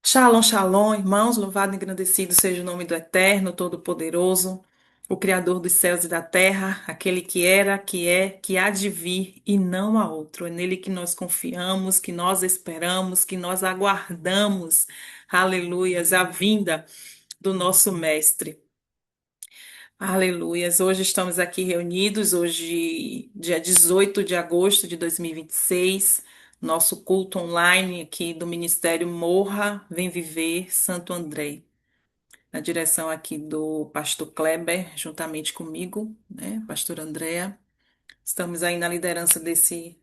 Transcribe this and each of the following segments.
Shalom, shalom, irmãos, louvado e engrandecido seja o nome do Eterno, Todo-Poderoso, o Criador dos céus e da terra, aquele que era, que é, que há de vir e não há outro. É nele que nós confiamos, que nós esperamos, que nós aguardamos, aleluias, a vinda do nosso Mestre. Aleluias. Hoje estamos aqui reunidos, hoje, dia 18 de agosto de 2026, nosso culto online aqui do Ministério Morra, Vem Viver, Santo André, na direção aqui do pastor Kleber, juntamente comigo, né, pastor Andréa. Estamos aí na liderança desse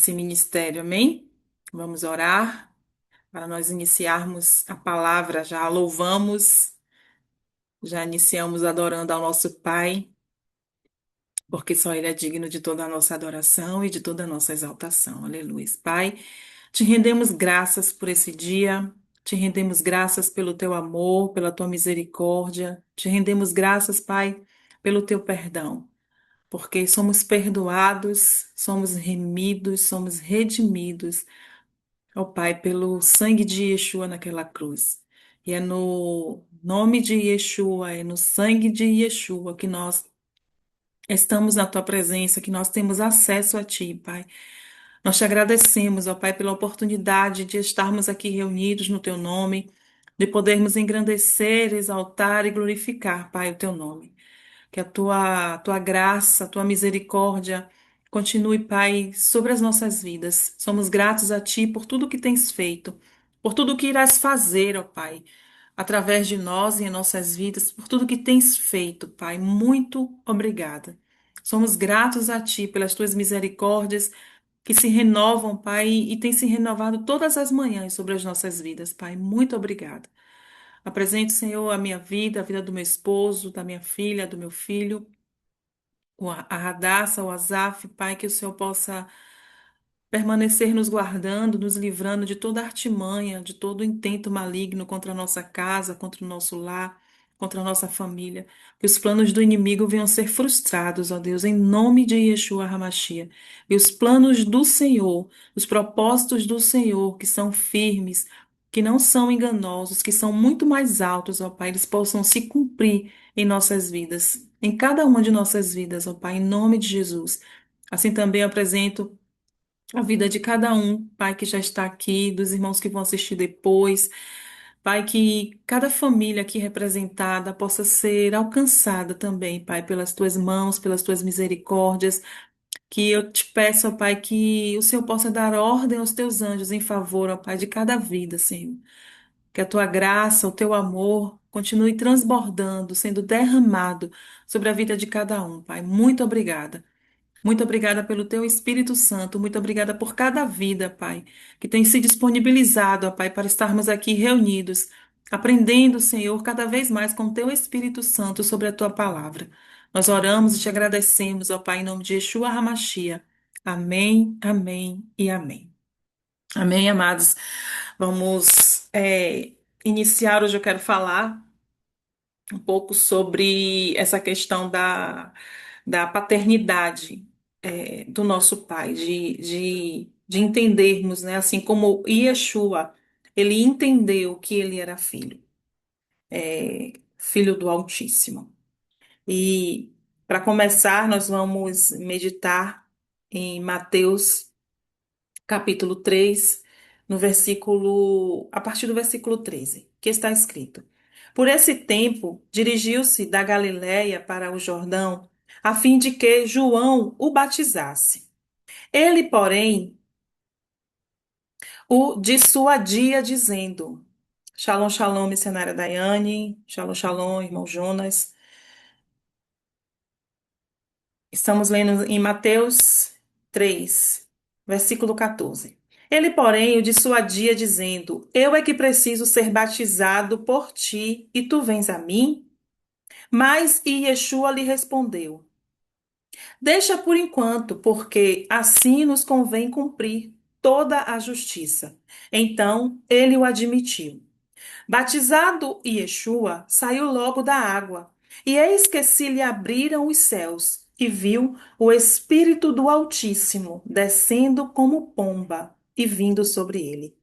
ministério, amém? Vamos orar para nós iniciarmos a palavra, já louvamos, já iniciamos adorando ao nosso Pai, porque só Ele é digno de toda a nossa adoração e de toda a nossa exaltação. Aleluia. Pai, te rendemos graças por esse dia, te rendemos graças pelo teu amor, pela tua misericórdia, te rendemos graças, Pai, pelo teu perdão, porque somos perdoados, somos remidos, somos redimidos, ó Pai, pelo sangue de Yeshua naquela cruz. E é no nome de Yeshua, é no sangue de Yeshua que nós estamos na tua presença, que nós temos acesso a ti, Pai. Nós te agradecemos, ó Pai, pela oportunidade de estarmos aqui reunidos no teu nome, de podermos engrandecer, exaltar e glorificar, Pai, o teu nome. Que a tua graça, a tua misericórdia continue, Pai, sobre as nossas vidas. Somos gratos a ti por tudo que tens feito, por tudo que irás fazer, ó Pai, através de nós e em nossas vidas, por tudo que tens feito, Pai. Muito obrigada. Somos gratos a ti pelas tuas misericórdias que se renovam, Pai, e têm se renovado todas as manhãs sobre as nossas vidas, Pai. Muito obrigada. Apresento, Senhor, a minha vida, a vida do meu esposo, da minha filha, do meu filho, a Radassa, o Azaf, Pai, que o Senhor possa permanecer nos guardando, nos livrando de toda artimanha, de todo intento maligno contra a nossa casa, contra o nosso lar, contra a nossa família. Que os planos do inimigo venham ser frustrados, ó Deus, em nome de Yeshua HaMashiach. E os planos do Senhor, os propósitos do Senhor, que são firmes, que não são enganosos, que são muito mais altos, ó Pai, eles possam se cumprir em nossas vidas, em cada uma de nossas vidas, ó Pai, em nome de Jesus. Assim também eu apresento a vida de cada um, Pai, que já está aqui, dos irmãos que vão assistir depois. Pai, que cada família aqui representada possa ser alcançada também, Pai, pelas tuas mãos, pelas tuas misericórdias. Que eu te peço, ó Pai, que o Senhor possa dar ordem aos teus anjos em favor, ó Pai, de cada vida, Senhor. Que a tua graça, o teu amor continue transbordando, sendo derramado sobre a vida de cada um, Pai. Muito obrigada. Muito obrigada pelo teu Espírito Santo. Muito obrigada por cada vida, Pai, que tem se disponibilizado, ó Pai, para estarmos aqui reunidos, aprendendo, Senhor, cada vez mais com o teu Espírito Santo sobre a tua palavra. Nós oramos e te agradecemos, ó Pai, em nome de Yeshua HaMashiach. Amém, amém e amém. Amém, amados. Vamos, iniciar. Hoje eu quero falar um pouco sobre essa questão da paternidade, do nosso Pai, de entendermos, né, assim como Yeshua, ele entendeu que ele era filho, filho do Altíssimo. E para começar, nós vamos meditar em Mateus capítulo 3, no versículo, a partir do versículo 13, que está escrito: Por esse tempo, dirigiu-se da Galiléia para o Jordão, a fim de que João o batizasse. Ele, porém, o dissuadia, dizendo: Shalom, shalom, missionária Daiane, shalom, shalom, irmão Jonas. Estamos lendo em Mateus 3, versículo 14. Ele, porém, o dissuadia, dizendo: Eu é que preciso ser batizado por ti, e tu vens a mim? Mas Yeshua lhe respondeu: Deixa por enquanto, porque assim nos convém cumprir toda a justiça. Então ele o admitiu. Batizado Yeshua, saiu logo da água, e eis que se lhe abriram os céus, e viu o Espírito do Altíssimo descendo como pomba e vindo sobre ele.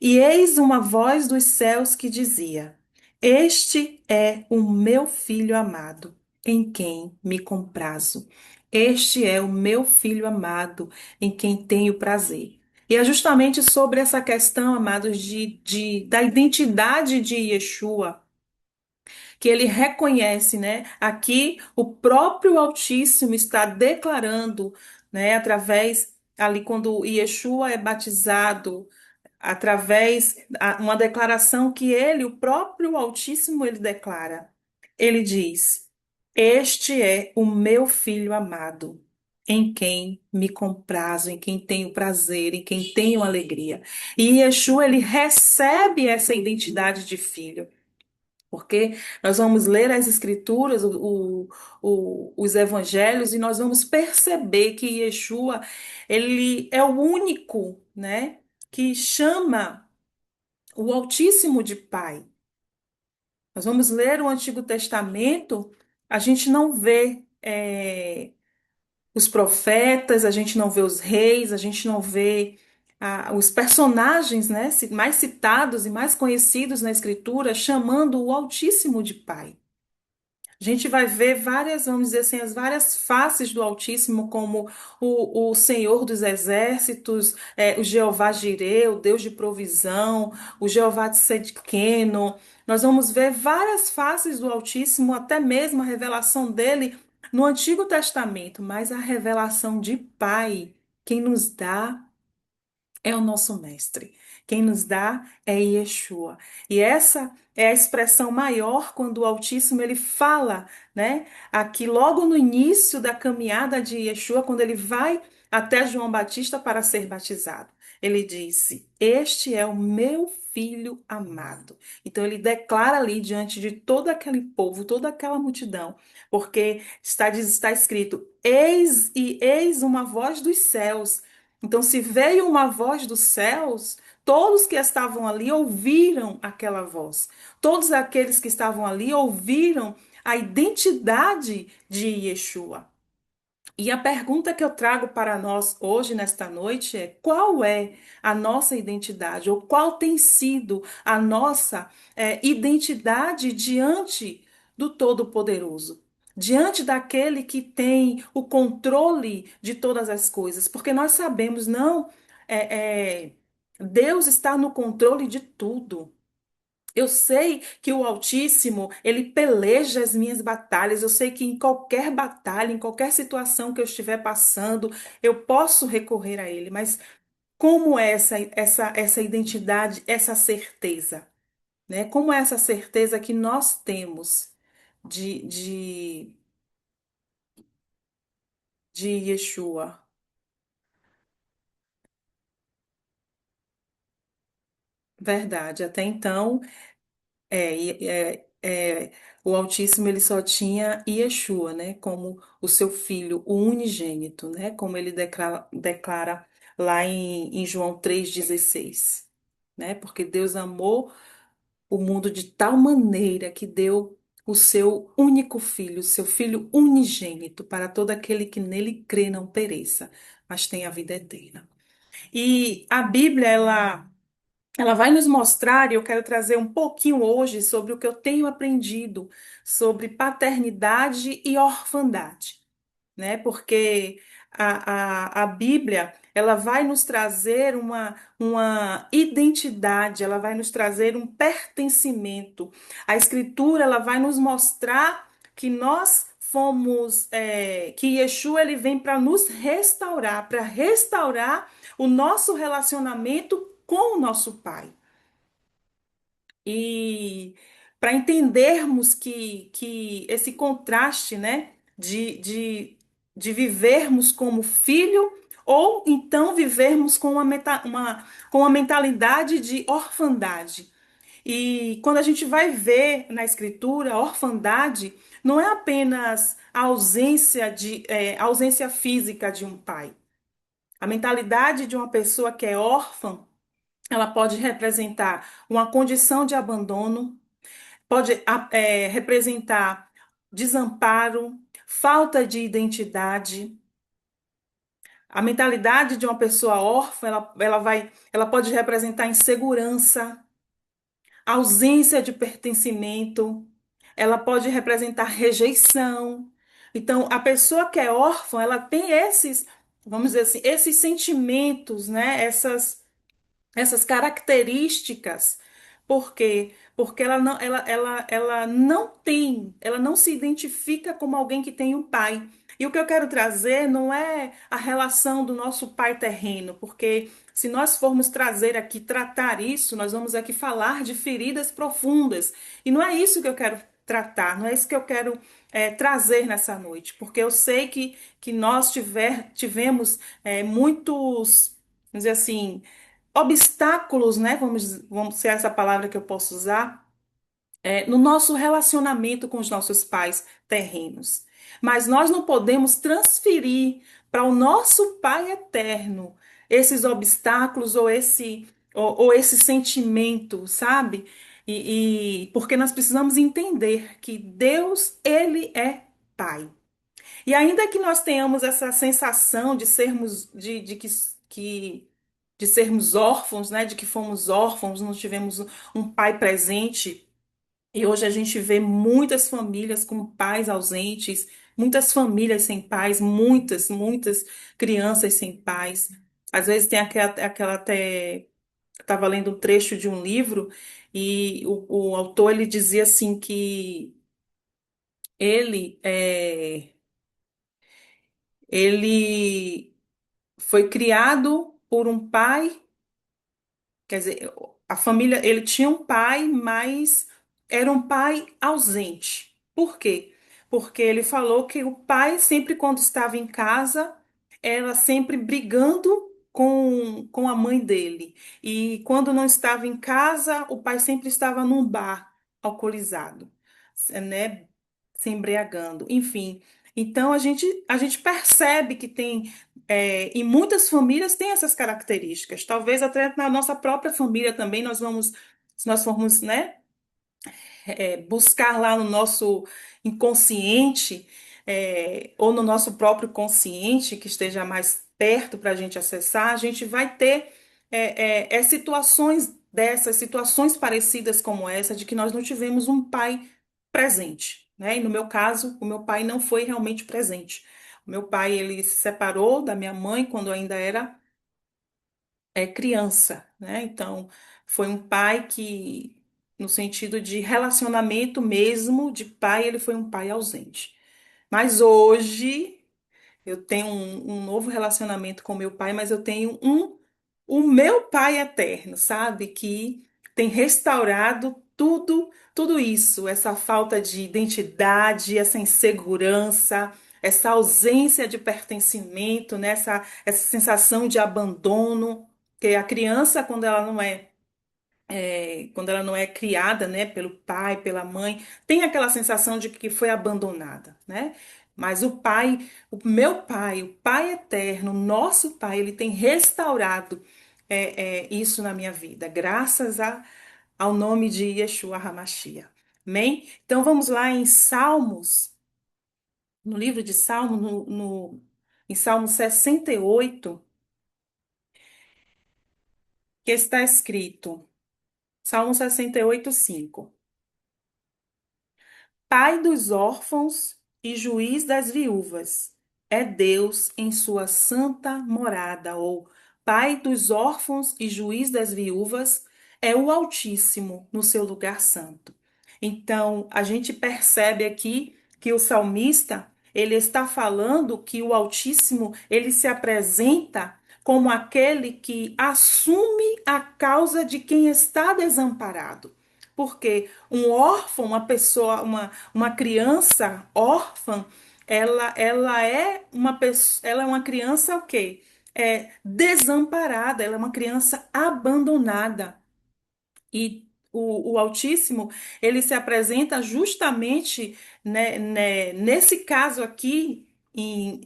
E eis uma voz dos céus que dizia: Este é o meu filho amado, em quem me comprazo. Este é o meu filho amado, em quem tenho prazer. E é justamente sobre essa questão, amados, da identidade de Yeshua, que ele reconhece, né? Aqui o próprio Altíssimo está declarando, né? Através ali quando Yeshua é batizado, através uma declaração que ele, o próprio Altíssimo, ele declara. Ele diz: Este é o meu filho amado, em quem me comprazo, em quem tenho prazer, em quem tenho alegria. E Yeshua, ele recebe essa identidade de filho. Porque nós vamos ler as escrituras, os evangelhos, e nós vamos perceber que Yeshua, ele é o único, né, que chama o Altíssimo de Pai. Nós vamos ler o Antigo Testamento, a gente não vê os profetas, a gente não vê os reis, a gente não vê os personagens, né, mais citados e mais conhecidos na Escritura, chamando o Altíssimo de Pai. A gente vai ver várias, vamos dizer assim, as várias faces do Altíssimo, como o Senhor dos Exércitos, o Jeová Jireh, o Deus de provisão, o Jeová de Tsidkenu. Nós vamos ver várias faces do Altíssimo, até mesmo a revelação dele no Antigo Testamento, mas a revelação de Pai, quem nos dá é o nosso mestre. Quem nos dá é Yeshua. E essa é a expressão maior quando o Altíssimo ele fala, né? Aqui logo no início da caminhada de Yeshua, quando ele vai até João Batista para ser batizado. Ele disse: Este é o meu filho amado. Então ele declara ali diante de todo aquele povo, toda aquela multidão, porque está escrito: Eis uma voz dos céus. Então, se veio uma voz dos céus, todos que estavam ali ouviram aquela voz. Todos aqueles que estavam ali ouviram a identidade de Yeshua. E a pergunta que eu trago para nós hoje, nesta noite, é: qual é a nossa identidade? Ou qual tem sido a nossa identidade diante do Todo-Poderoso? Diante daquele que tem o controle de todas as coisas? Porque nós sabemos, não, Deus está no controle de tudo. Eu sei que o Altíssimo, ele peleja as minhas batalhas. Eu sei que em qualquer batalha, em qualquer situação que eu estiver passando, eu posso recorrer a ele. Mas como é essa identidade, essa certeza, né? Como é essa certeza que nós temos de, de, de Yeshua? Verdade. Até então, o Altíssimo ele só tinha Yeshua, né, como o seu filho, o unigênito, né, como ele declara lá em João 3,16, né, porque Deus amou o mundo de tal maneira que deu o seu único filho, o seu filho unigênito, para todo aquele que nele crê não pereça, mas tenha a vida eterna. E a Bíblia, ela vai nos mostrar, e eu quero trazer um pouquinho hoje sobre o que eu tenho aprendido sobre paternidade e orfandade, né? Porque a Bíblia, ela vai nos trazer uma identidade, ela vai nos trazer um pertencimento. A Escritura, ela vai nos mostrar que nós fomos, que Yeshua, ele vem para nos restaurar, para restaurar o nosso relacionamento com o nosso Pai. E para entendermos que esse contraste, né, de vivermos como filho ou então vivermos com com uma mentalidade de orfandade. E quando a gente vai ver na escritura, a orfandade não é apenas a a ausência física de um pai. A mentalidade de uma pessoa que é órfã, ela pode representar uma condição de abandono, pode representar desamparo, falta de identidade, A mentalidade de uma pessoa órfã, ela pode representar insegurança, ausência de pertencimento, ela pode representar rejeição. Então, a pessoa que é órfã, ela tem esses, vamos dizer assim, esses sentimentos, né? Essas características. Por quê? Porque ela não tem, ela não se identifica como alguém que tem um pai. E o que eu quero trazer não é a relação do nosso pai terreno, porque se nós formos trazer aqui, tratar isso, nós vamos aqui falar de feridas profundas. E não é isso que eu quero tratar, não é isso que eu quero trazer nessa noite, porque eu sei que nós tivemos muitos, vamos dizer assim, obstáculos, né? Vamos ser essa palavra que eu posso usar, no nosso relacionamento com os nossos pais terrenos. Mas nós não podemos transferir para o nosso Pai eterno esses obstáculos ou esse sentimento, sabe? Porque nós precisamos entender que Deus, ele é Pai. E ainda que nós tenhamos essa sensação de sermos, de sermos órfãos, né? De que fomos órfãos, não tivemos um pai presente. E hoje a gente vê muitas famílias com pais ausentes, muitas famílias sem pais, muitas crianças sem pais. Às vezes tem aquela até. Estava lendo um trecho de um livro e o autor ele dizia assim que ele ele foi criado por um pai. Quer dizer, a família, ele tinha um pai, mas era um pai ausente. Por quê? Porque ele falou que o pai, sempre quando estava em casa, era sempre brigando com a mãe dele. E quando não estava em casa, o pai sempre estava num bar, alcoolizado, né? Se embriagando. Enfim. Então a gente percebe que tem e muitas famílias têm essas características. Talvez até na nossa própria família também se nós formos, né, buscar lá no nosso inconsciente, ou no nosso próprio consciente, que esteja mais perto para a gente acessar, a gente vai ter situações dessas, situações parecidas como essa, de que nós não tivemos um pai presente, né? E no meu caso, o meu pai não foi realmente presente. O meu pai, ele se separou da minha mãe quando eu ainda era criança, né? Então, foi um pai que, no sentido de relacionamento mesmo, de pai, ele foi um pai ausente. Mas hoje, eu tenho um novo relacionamento com meu pai, mas eu tenho o meu pai eterno, sabe? Que tem restaurado tudo isso, essa falta de identidade, essa insegurança, essa ausência de pertencimento, né? Essa sensação de abandono, que a criança, quando ela não é criada, né, pelo pai, pela mãe, tem aquela sensação de que foi abandonada, né? Mas o meu pai, o Pai eterno, nosso Pai, ele tem restaurado isso na minha vida, ao nome de Yeshua HaMashiach. Amém? Então vamos lá em Salmos, no livro de Salmos, em Salmo 68, que está escrito, Salmo 68, 5. Pai dos órfãos e juiz das viúvas, é Deus em sua santa morada, ou Pai dos órfãos e juiz das viúvas, é o Altíssimo no seu lugar santo. Então, a gente percebe aqui que o salmista, ele está falando que o Altíssimo, ele se apresenta como aquele que assume a causa de quem está desamparado. Porque um órfão, uma pessoa, uma criança órfã, ela é uma pessoa, ela é uma criança o quê? Desamparada, ela é uma criança abandonada. E o Altíssimo, ele se apresenta justamente, nesse caso aqui,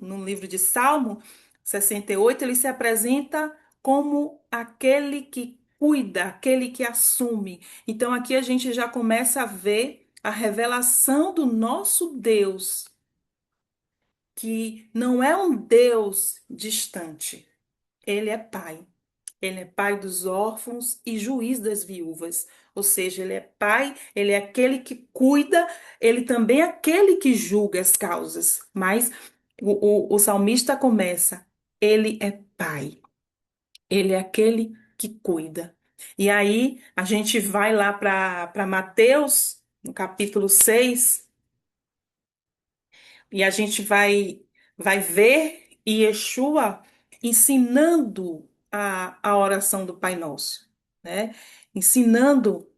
no livro de Salmo 68, ele se apresenta como aquele que cuida, aquele que assume. Então aqui a gente já começa a ver a revelação do nosso Deus que não é um Deus distante. Ele é pai. Ele é pai dos órfãos e juiz das viúvas. Ou seja, ele é pai, ele é aquele que cuida, ele também é aquele que julga as causas. Mas o salmista começa: ele é pai, ele é aquele que cuida. E aí a gente vai lá para Mateus, no capítulo 6 e a gente vai ver Yeshua ensinando a oração do Pai Nosso, né? Ensinando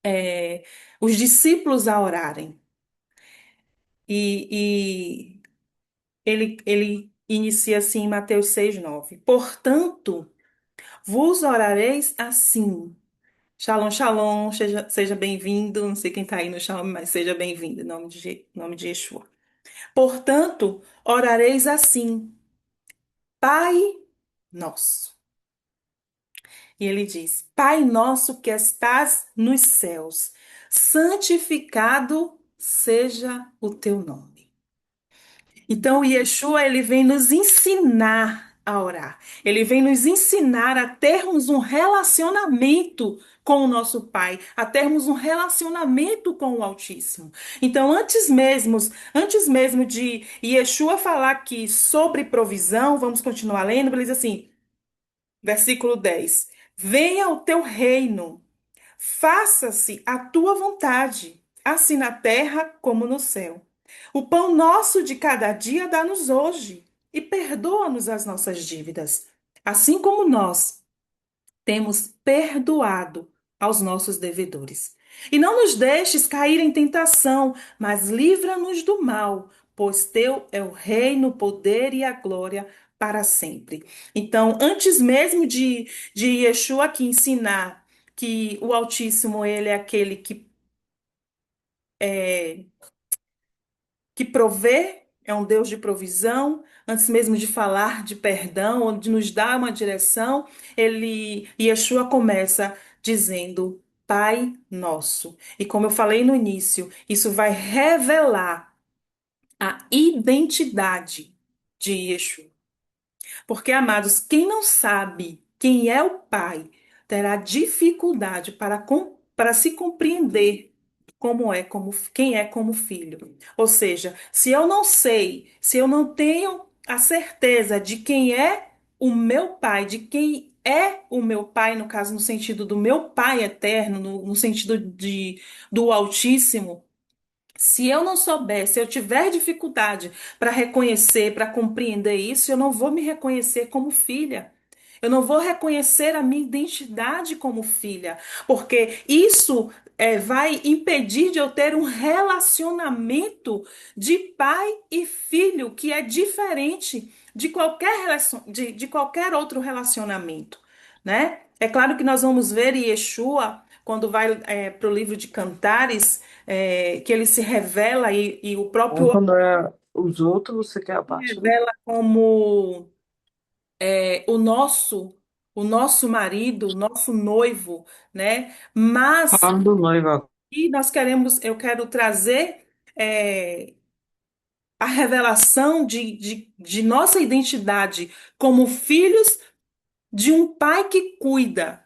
é, os discípulos a orarem. E ele inicia assim em Mateus 6:9. Portanto, vos orareis assim. Shalom, shalom, seja bem-vindo. Não sei quem está aí no shalom, mas seja bem-vindo, em nome de Yeshua. Portanto, orareis assim. Pai nosso. E ele diz: Pai nosso que estás nos céus, santificado seja o teu nome. Então, o Yeshua, ele vem nos ensinar a orar. Ele vem nos ensinar a termos um relacionamento com o nosso Pai, a termos um relacionamento com o Altíssimo. Então, antes mesmo de Yeshua falar aqui sobre provisão, vamos continuar lendo, ele diz assim: Versículo 10: Venha o teu reino, faça-se a tua vontade, assim na terra como no céu. O pão nosso de cada dia dá-nos hoje, e perdoa-nos as nossas dívidas, assim como nós temos perdoado aos nossos devedores. E não nos deixes cair em tentação, mas livra-nos do mal, pois teu é o reino, o poder e a glória para sempre. Então, antes mesmo de Yeshua aqui ensinar que o Altíssimo, ele é aquele que provê, é um Deus de provisão, antes mesmo de falar de perdão, ou de nos dar uma direção, Yeshua começa dizendo Pai Nosso. E como eu falei no início, isso vai revelar a identidade de Yeshua. Porque, amados, quem não sabe quem é o Pai terá dificuldade para se compreender quem é como filho. Ou seja, se eu não sei, se eu não tenho a certeza de quem é o meu Pai, de quem é o meu Pai, no caso, no sentido do meu Pai eterno, no sentido do Altíssimo, se eu não souber, se eu tiver dificuldade para reconhecer, para compreender isso, eu não vou me reconhecer como filha. Eu não vou reconhecer a minha identidade como filha, porque isso vai impedir de eu ter um relacionamento de pai e filho que é diferente de de qualquer outro relacionamento, né? É claro que nós vamos ver Yeshua quando vai para o livro de Cantares, que ele se revela e o Então, próprio quando é os outros, você quer a se parte, né? revela como o nosso marido, o nosso noivo, né? Mas Falando do noivo agora. e eu quero trazer é, a revelação de nossa identidade como filhos de um pai que cuida,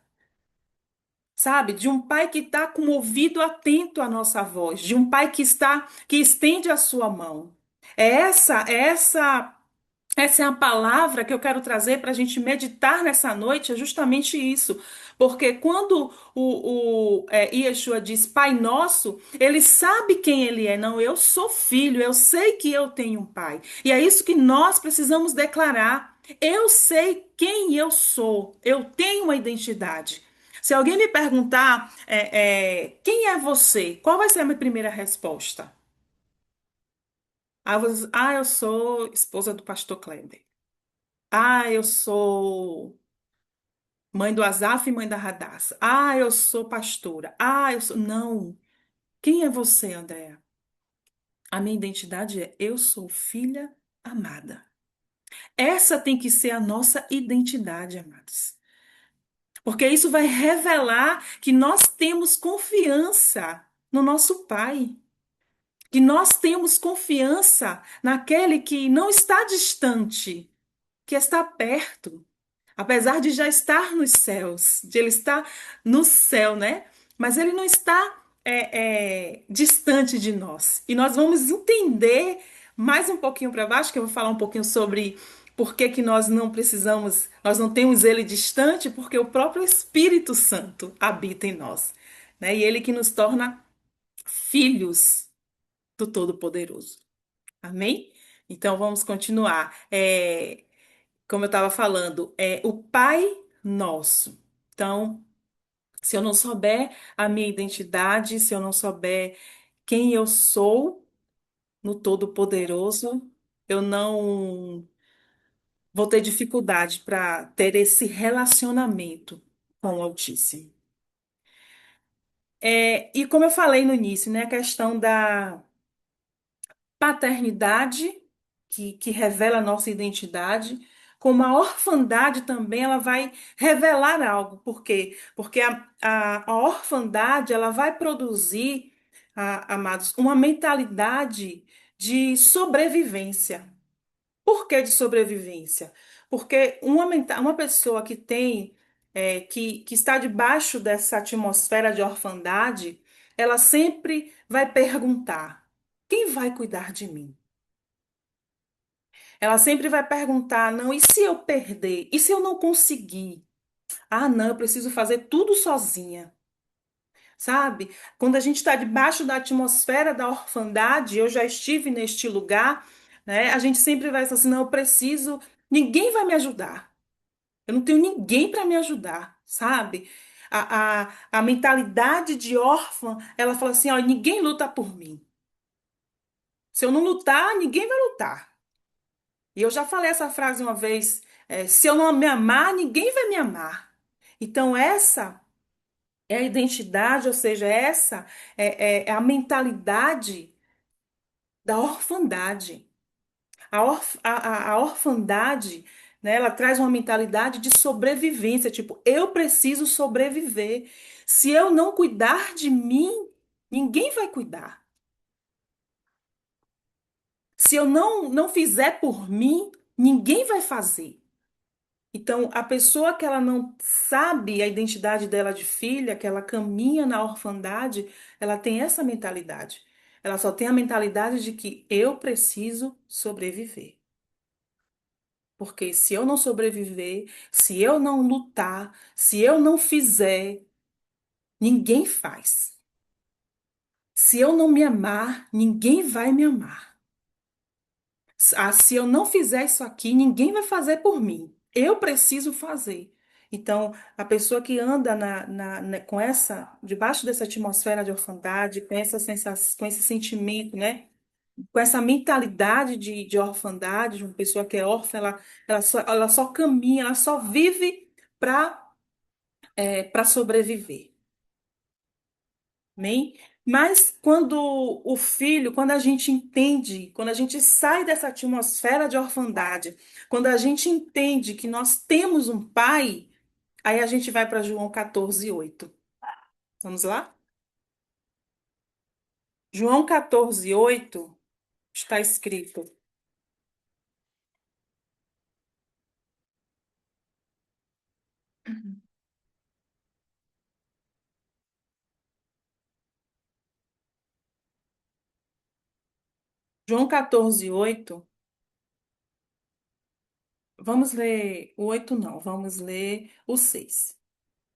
sabe? De um pai que está com o ouvido atento à nossa voz, de um pai que estende a sua mão. Essa é a palavra que eu quero trazer para a gente meditar nessa noite, é justamente isso. Porque quando Yeshua diz Pai Nosso, ele sabe quem ele é. Não, eu sou filho, eu sei que eu tenho um pai. E é isso que nós precisamos declarar. Eu sei quem eu sou, eu tenho uma identidade. Se alguém me perguntar quem é você, qual vai ser a minha primeira resposta? Eu sou esposa do pastor Kleber. Eu sou mãe do Asaf e mãe da Radassa. Eu sou pastora. Eu sou. Não. Quem é você, Andréa? A minha identidade é eu sou filha amada. Essa tem que ser a nossa identidade, amados. Porque isso vai revelar que nós temos confiança no nosso Pai. que nós temos confiança naquele que não está distante, que está perto, apesar de já estar nos céus, de ele estar no céu, né? Mas ele não está distante de nós. E nós vamos entender mais um pouquinho para baixo, que eu vou falar um pouquinho sobre por que que nós não precisamos, nós não temos ele distante, porque o próprio Espírito Santo habita em nós, né? E ele que nos torna filhos do Todo-Poderoso. Amém? Então vamos continuar. Como eu estava falando, é o Pai Nosso. Então, se eu não souber a minha identidade, se eu não souber quem eu sou no Todo-Poderoso, eu não vou ter dificuldade para ter esse relacionamento com o Altíssimo. E como eu falei no início, né, a questão da paternidade, que revela a nossa identidade, como a orfandade também, ela vai revelar algo. Por quê? Porque a orfandade, ela vai produzir, amados, uma mentalidade de sobrevivência. Por que de sobrevivência? Porque uma pessoa que tem, que está debaixo dessa atmosfera de orfandade, ela sempre vai perguntar: quem vai cuidar de mim? Ela sempre vai perguntar: não, e se eu perder? E se eu não conseguir? Ah, não, eu preciso fazer tudo sozinha. Sabe? Quando a gente está debaixo da atmosfera da orfandade, eu já estive neste lugar, né? A gente sempre vai assim: não, eu preciso, ninguém vai me ajudar. Eu não tenho ninguém para me ajudar, sabe? A mentalidade de órfã, ela fala assim: ó, ninguém luta por mim. Se eu não lutar, ninguém vai lutar. E eu já falei essa frase uma vez: se eu não me amar, ninguém vai me amar. Então, essa é a identidade, ou seja, essa é a mentalidade da orfandade. A orfandade, né, ela traz uma mentalidade de sobrevivência, tipo, eu preciso sobreviver. Se eu não cuidar de mim, ninguém vai cuidar. Se eu não fizer por mim, ninguém vai fazer. Então, a pessoa que ela não sabe a identidade dela de filha, que ela caminha na orfandade, ela tem essa mentalidade. Ela só tem a mentalidade de que eu preciso sobreviver. Porque se eu não sobreviver, se eu não lutar, se eu não fizer, ninguém faz. Se eu não me amar, ninguém vai me amar. Se eu não fizer isso aqui, ninguém vai fazer por mim. Eu preciso fazer. Então, a pessoa que anda com debaixo dessa atmosfera de orfandade, com essa sensação, com esse sentimento, né? Com essa mentalidade de orfandade, de uma pessoa que é órfã, ela só caminha, ela só vive para sobreviver. Amém? Mas quando a gente entende, quando a gente sai dessa atmosfera de orfandade, quando a gente entende que nós temos um pai, aí a gente vai para João 14:8. Vamos lá? João 14:8 está escrito. João 14:8. Vamos ler o 8 não, vamos ler o 6.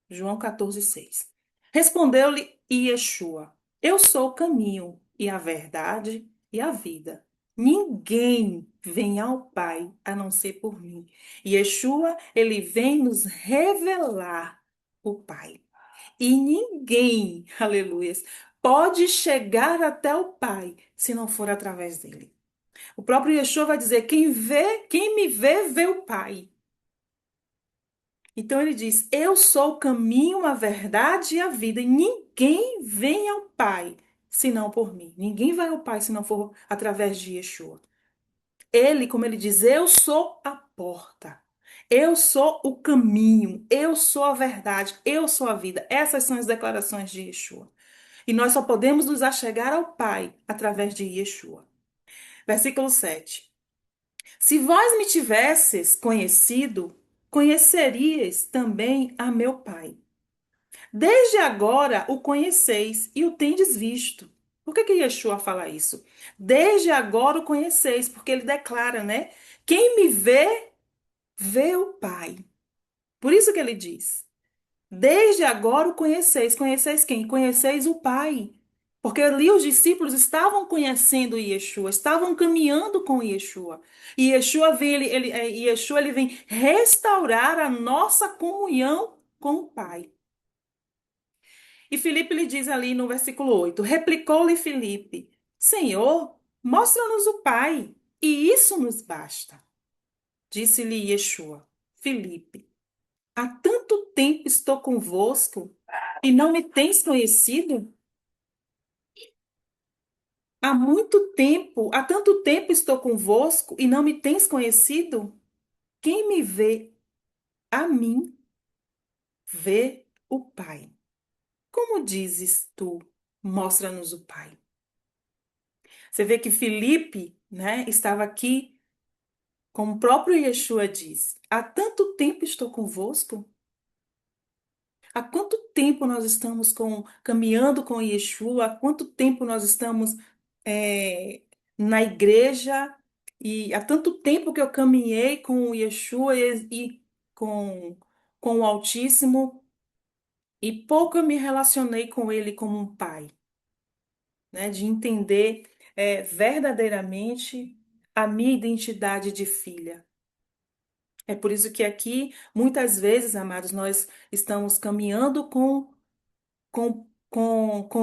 João 14:6. Respondeu-lhe Yeshua: eu sou o caminho e a verdade e a vida. Ninguém vem ao Pai a não ser por mim. Yeshua, ele vem nos revelar o Pai. E ninguém, aleluia, pode chegar até o Pai se não for através dele. O próprio Yeshua vai dizer: quem me vê, vê o Pai. Então ele diz: eu sou o caminho, a verdade e a vida, e ninguém vem ao Pai senão por mim. Ninguém vai ao Pai se não for através de Yeshua. Ele, como ele diz, eu sou a porta. Eu sou o caminho, eu sou a verdade, eu sou a vida. Essas são as declarações de Yeshua. E nós só podemos nos achegar ao Pai através de Yeshua. Versículo 7. Se vós me tivesses conhecido, conheceríeis também a meu Pai. Desde agora o conheceis e o tendes visto. Por que Yeshua fala isso? Desde agora o conheceis, porque ele declara, né? Quem me vê, vê o Pai. Por isso que ele diz: desde agora o conheceis. Conheceis quem? Conheceis o Pai. Porque ali os discípulos estavam conhecendo Yeshua, estavam caminhando com Yeshua. E Yeshua vem, Yeshua, ele vem restaurar a nossa comunhão com o Pai. E Filipe lhe diz ali no versículo 8: replicou-lhe Filipe: Senhor, mostra-nos o Pai, e isso nos basta. Disse-lhe Yeshua: Filipe, há tanto tempo estou convosco e não me tens conhecido? Há tanto tempo estou convosco e não me tens conhecido? Quem me vê a mim, vê o Pai. Como dizes tu, mostra-nos o Pai? Você vê que Filipe, né, estava aqui, como o próprio Yeshua diz, há tanto tempo estou convosco? Há quanto tempo nós estamos caminhando com Yeshua? Há quanto tempo nós estamos é, na igreja? E há tanto tempo que eu caminhei com o Yeshua e com o Altíssimo, e pouco eu me relacionei com ele como um pai, né? De entender verdadeiramente a minha identidade de filha. É por isso que aqui, muitas vezes, amados, nós estamos caminhando com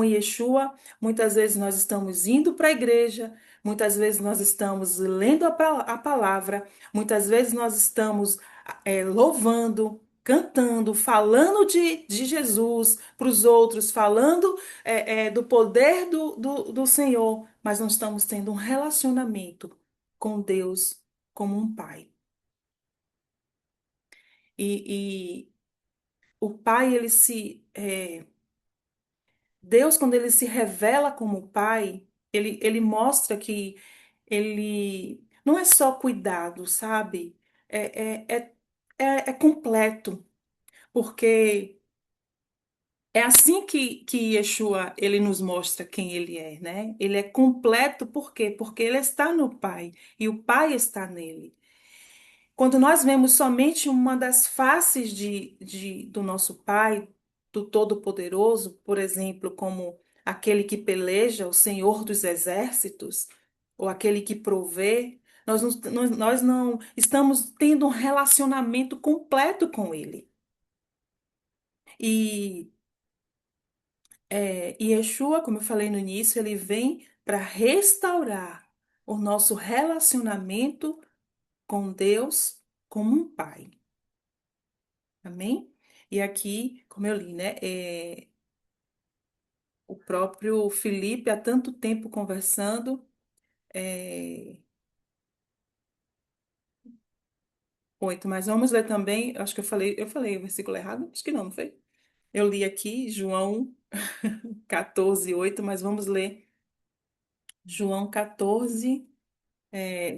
Yeshua. Muitas vezes nós estamos indo para a igreja, muitas vezes nós estamos lendo a palavra, muitas vezes nós estamos louvando, cantando, falando de Jesus para os outros, falando do poder do Senhor, mas não estamos tendo um relacionamento com Deus como um pai. E o pai, Deus, quando ele se revela como pai, ele mostra que ele não é só cuidado, sabe? É completo, porque é assim que Yeshua, ele nos mostra quem ele é, né? Ele é completo, por quê? Porque ele está no Pai e o Pai está nele. Quando nós vemos somente uma das faces do nosso Pai, do Todo-Poderoso, por exemplo, como aquele que peleja, o Senhor dos Exércitos, ou aquele que provê, nós não estamos tendo um relacionamento completo com Ele. E, e Yeshua, como eu falei no início, ele vem para restaurar o nosso relacionamento com Deus como um Pai. Amém? E aqui, como eu li, né? O próprio Felipe, há tanto tempo conversando. É, 8, mas vamos ler também. Acho que eu falei o versículo errado? Acho que não, não foi? Eu li aqui João 14, 8, mas vamos ler João 14,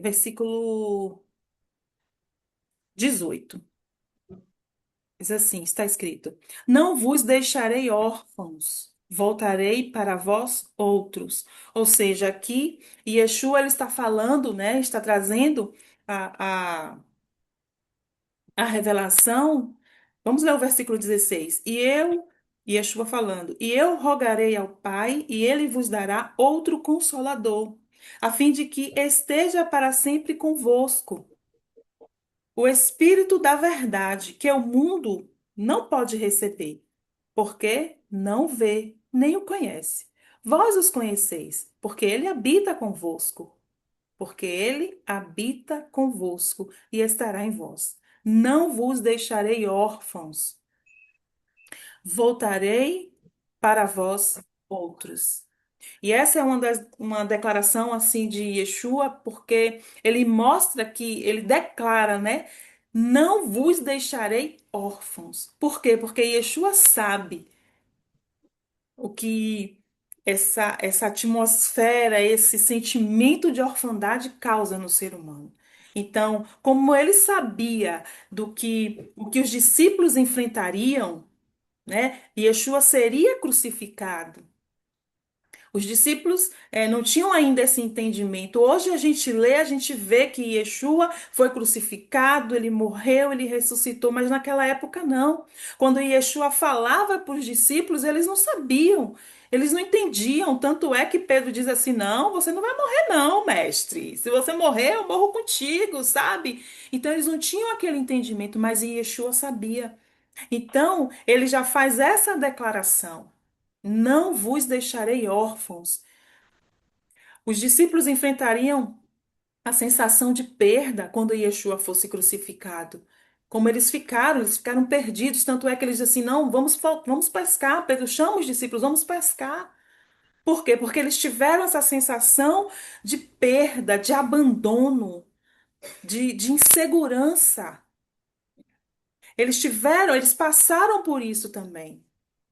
versículo 18. Diz assim, está escrito: Não vos deixarei órfãos, voltarei para vós outros. Ou seja, aqui Yeshua ele está falando, né? Está trazendo a revelação. Vamos ler o versículo 16. Yeshua falando, e eu rogarei ao Pai, e ele vos dará outro consolador, a fim de que esteja para sempre convosco. O Espírito da verdade, que o mundo não pode receber, porque não vê, nem o conhece. Vós os conheceis, porque ele habita convosco, porque ele habita convosco e estará em vós. Não vos deixarei órfãos, voltarei para vós outros. E essa é uma declaração assim de Yeshua, porque ele mostra que ele declara, né? Não vos deixarei órfãos. Por quê? Porque Yeshua sabe o que. essa atmosfera, esse sentimento de orfandade causa no ser humano. Então, como ele sabia do que o que os discípulos enfrentariam, né? Yeshua seria crucificado. Os discípulos não tinham ainda esse entendimento. Hoje a gente lê, a gente vê que Yeshua foi crucificado, ele morreu, ele ressuscitou, mas naquela época não. Quando Yeshua falava para os discípulos, eles não sabiam, eles não entendiam. Tanto é que Pedro diz assim: Não, você não vai morrer, não, mestre. Se você morrer, eu morro contigo, sabe? Então eles não tinham aquele entendimento, mas Yeshua sabia. Então ele já faz essa declaração. Não vos deixarei órfãos. Os discípulos enfrentariam a sensação de perda quando Yeshua fosse crucificado. Como eles ficaram perdidos. Tanto é que eles dizem assim: não, vamos pescar. Pedro chama os discípulos, vamos pescar. Por quê? Porque eles tiveram essa sensação de perda, de abandono, de insegurança. Eles passaram por isso também.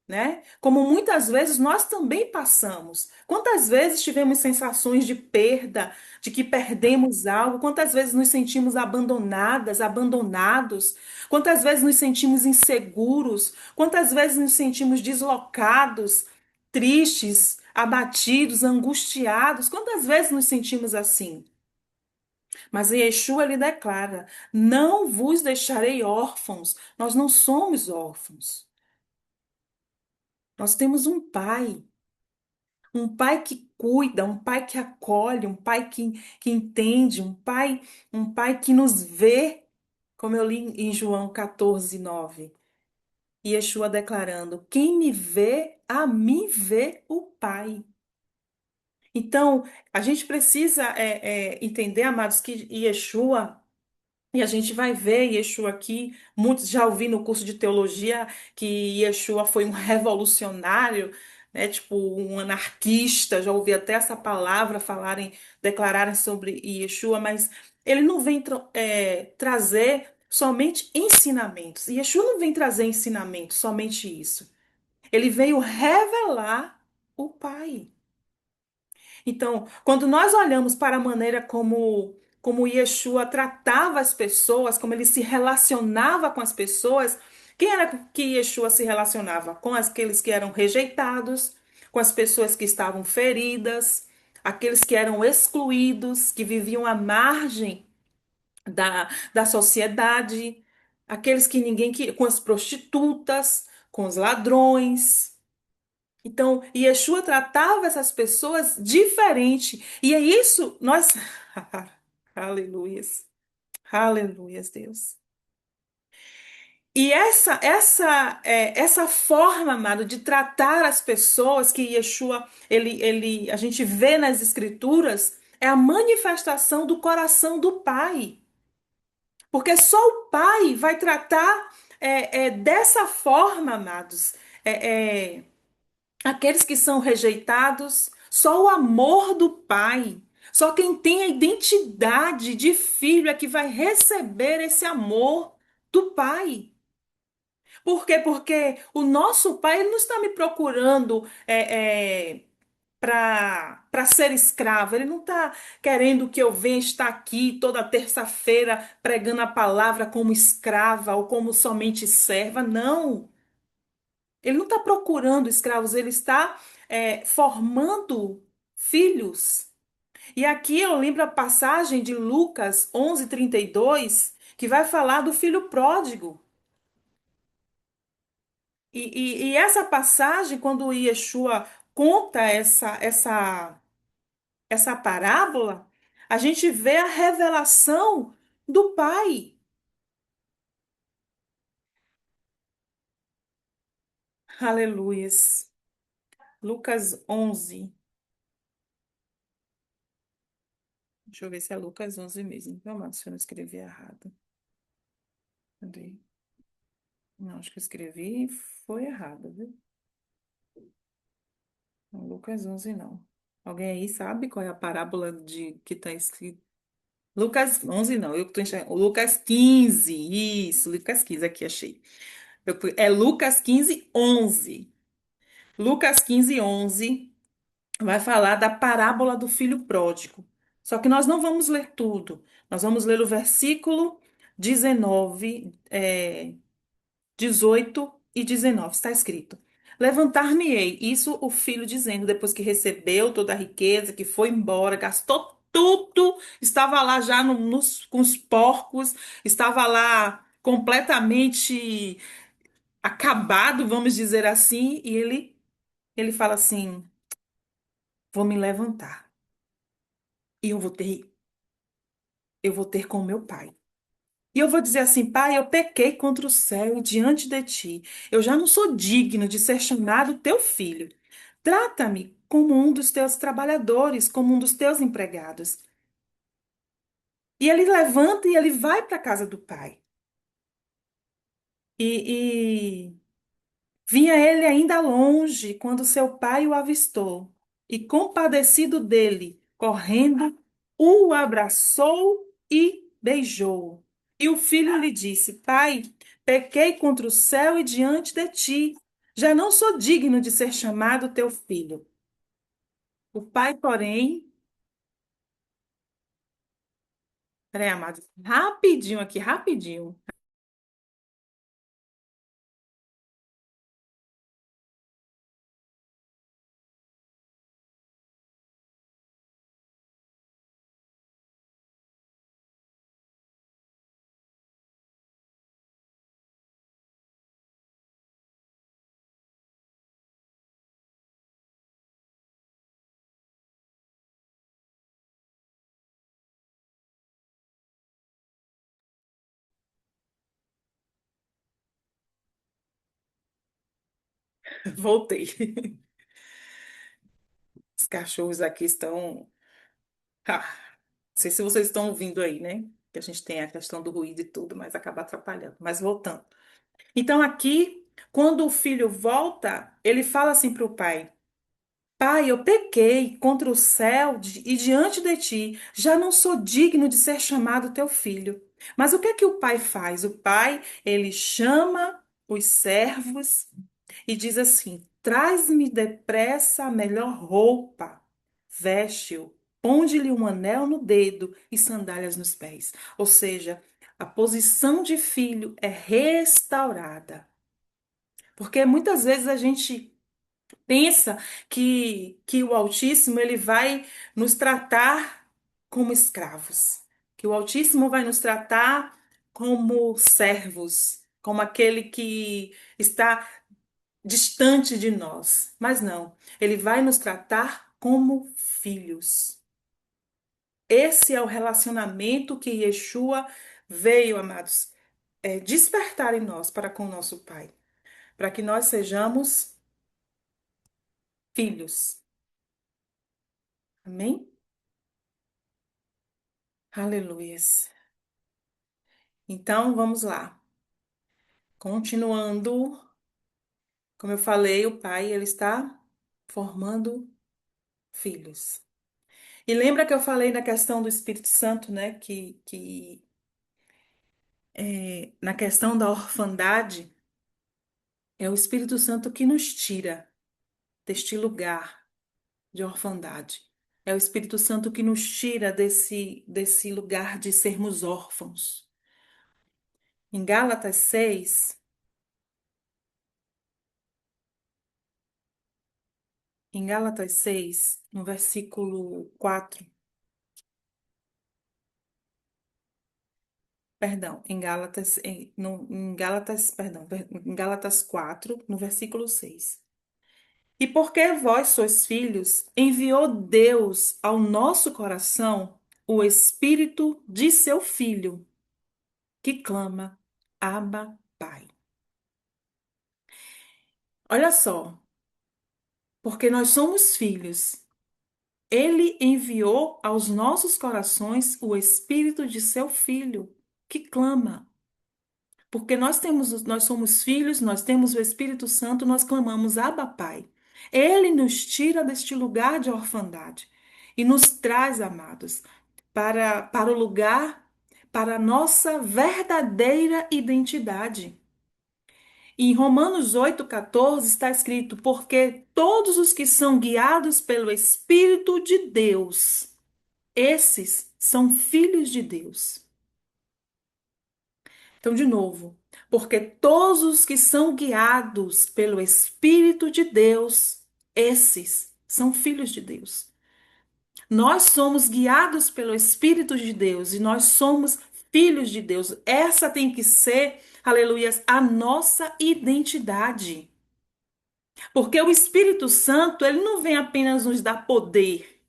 Né? Como muitas vezes nós também passamos. Quantas vezes tivemos sensações de perda, de que perdemos algo? Quantas vezes nos sentimos abandonadas, abandonados? Quantas vezes nos sentimos inseguros? Quantas vezes nos sentimos deslocados, tristes, abatidos, angustiados? Quantas vezes nos sentimos assim? Mas Yeshua ele declara: Não vos deixarei órfãos. Nós não somos órfãos. Nós temos um pai que cuida, um pai que acolhe, um pai que entende, um pai que nos vê, como eu li em João 14:9. E Yeshua declarando: Quem me vê, a mim vê o Pai. Então, a gente precisa entender, amados, que Yeshua. E a gente vai ver Yeshua aqui. Muitos já ouvi no curso de teologia que Yeshua foi um revolucionário, né? Tipo um anarquista. Já ouvi até essa palavra declararem sobre Yeshua, mas ele não vem trazer somente ensinamentos. Yeshua não vem trazer ensinamentos, somente isso. Ele veio revelar o Pai. Então, quando nós olhamos para a maneira como Yeshua tratava as pessoas, como ele se relacionava com as pessoas, quem era que Yeshua se relacionava? Com aqueles que eram rejeitados, com as pessoas que estavam feridas, aqueles que eram excluídos, que viviam à margem da sociedade, aqueles que ninguém queria, com as prostitutas, com os ladrões. Então, Yeshua tratava essas pessoas diferente. E é isso, nós. Aleluias. Aleluias, Deus. E essa forma, amado, de tratar as pessoas que Yeshua, a gente vê nas Escrituras, é a manifestação do coração do Pai. Porque só o Pai vai tratar dessa forma, amados. É, é, Aqueles que são rejeitados, só o amor do Pai, só quem tem a identidade de filho é que vai receber esse amor do Pai. Por quê? Porque o nosso Pai ele não está me procurando para ser escravo. Ele não está querendo que eu venha estar aqui toda terça-feira pregando a palavra como escrava ou como somente serva. Não. Ele não está procurando escravos, ele está formando filhos. E aqui eu lembro a passagem de Lucas 11:32, que vai falar do filho pródigo. E essa passagem, quando Yeshua conta essa parábola, a gente vê a revelação do Pai. Aleluias. Lucas 11. Deixa eu ver se é Lucas 11 mesmo. Vamos lá, se eu não escrevi errado. Cadê? Não, acho que eu escrevi foi errado, viu? Não, Lucas 11 não. Alguém aí sabe qual é a parábola de que está escrito? Lucas 11 não, eu tô enxergando. Lucas 15, isso, Lucas 15, aqui achei. É Lucas 15:11. Lucas 15:11. vai falar da parábola do filho pródigo. Só que nós não vamos ler tudo. Nós vamos ler o versículo 19, 18 e 19. Está escrito: Levantar-me-ei, isso o filho dizendo, depois que recebeu toda a riqueza, que foi embora, gastou tudo, estava lá já com os porcos, estava lá completamente acabado, vamos dizer assim, e ele fala assim: Vou me levantar e eu vou ter com meu pai. E eu vou dizer assim, pai, eu pequei contra o céu e diante de ti. Eu já não sou digno de ser chamado teu filho. Trata-me como um dos teus trabalhadores, como um dos teus empregados. E ele levanta e ele vai para a casa do pai. E vinha ele ainda longe quando seu pai o avistou. E compadecido dele, correndo, o abraçou e beijou. E o filho lhe disse: Pai, pequei contra o céu e diante de ti. Já não sou digno de ser chamado teu filho. O pai, porém, peraí, amado, rapidinho aqui, rapidinho. Voltei. Os cachorros aqui estão. Ah, não sei se vocês estão ouvindo aí, né? Que a gente tem a questão do ruído e tudo, mas acaba atrapalhando. Mas voltando. Então, aqui, quando o filho volta, ele fala assim para o pai: Pai, eu pequei contra o céu e diante de ti, já não sou digno de ser chamado teu filho. Mas o que é que o pai faz? O pai, ele chama os servos e diz assim: Traz-me depressa a melhor roupa, veste-o, ponde-lhe um anel no dedo e sandálias nos pés. Ou seja, a posição de filho é restaurada. Porque muitas vezes a gente pensa que o Altíssimo ele vai nos tratar como escravos, que o Altíssimo vai nos tratar como servos, como aquele que está distante de nós. Mas não, ele vai nos tratar como filhos. Esse é o relacionamento que Yeshua veio, amados, despertar em nós para com o nosso Pai, para que nós sejamos filhos. Amém? Aleluias. Então, vamos lá. Continuando, como eu falei, o Pai, ele está formando filhos. E lembra que eu falei na questão do Espírito Santo, né? Na questão da orfandade, é o Espírito Santo que nos tira deste lugar de orfandade. É o Espírito Santo que nos tira desse lugar de sermos órfãos. Em Gálatas 6, em Gálatas 6, no versículo 4, perdão, em Gálatas, em Gálatas, perdão, em Gálatas 4, no versículo 6. E porque vós sois filhos, enviou Deus ao nosso coração o Espírito de seu Filho, que clama, Abba, Pai. Olha só, porque nós somos filhos, ele enviou aos nossos corações o Espírito de seu Filho, que clama. Porque nós somos filhos, nós temos o Espírito Santo, nós clamamos Abba, Pai. Ele nos tira deste lugar de orfandade e nos traz, amados, para o lugar, para a nossa verdadeira identidade. Em Romanos 8,14 está escrito: porque todos os que são guiados pelo Espírito de Deus, esses são filhos de Deus. Então, de novo, porque todos os que são guiados pelo Espírito de Deus, esses são filhos de Deus. Nós somos guiados pelo Espírito de Deus e nós somos filhos de Deus. Essa tem que ser, aleluias, a nossa identidade. Porque o Espírito Santo, ele não vem apenas nos dar poder.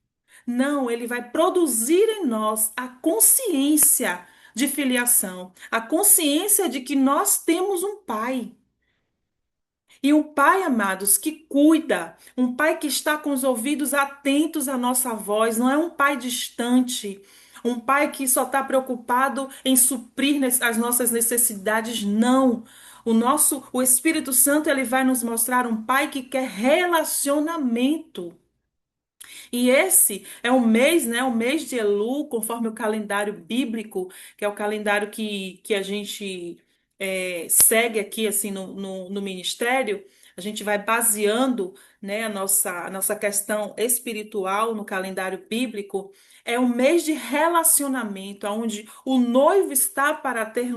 Não, ele vai produzir em nós a consciência de filiação, a consciência de que nós temos um pai. E um pai, amados, que cuida, um pai que está com os ouvidos atentos à nossa voz, não é um pai distante, um pai que só está preocupado em suprir as nossas necessidades, não. O Espírito Santo, ele vai nos mostrar um pai que quer relacionamento. E esse é o mês, né? O mês de Elu, conforme o calendário bíblico, que é o calendário que a gente segue aqui assim no ministério. A gente vai baseando, né, a nossa questão espiritual no calendário bíblico. É um mês de relacionamento, onde o noivo está para ter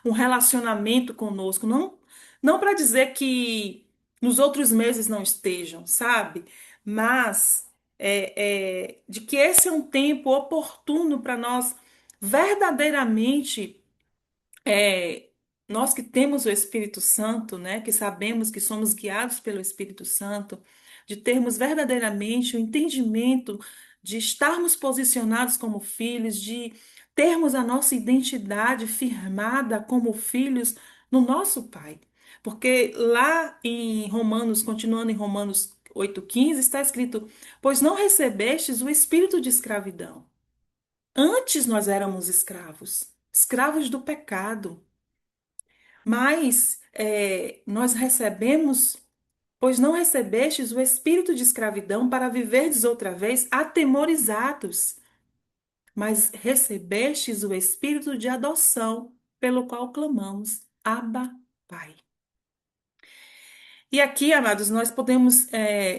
um relacionamento conosco. Não, não para dizer que nos outros meses não estejam, sabe? Mas de que esse é um tempo oportuno para nós verdadeiramente, é, nós que temos o Espírito Santo, né, que sabemos que somos guiados pelo Espírito Santo, de termos verdadeiramente o entendimento de estarmos posicionados como filhos, de termos a nossa identidade firmada como filhos no nosso Pai. Porque lá em Romanos, continuando em Romanos 8,15, está escrito: pois não recebestes o espírito de escravidão. Antes nós éramos escravos, escravos do pecado. Mas nós recebemos, pois não recebestes o espírito de escravidão para viverdes outra vez atemorizados, mas recebestes o espírito de adoção, pelo qual clamamos, Abba, Pai. E aqui, amados, nós podemos,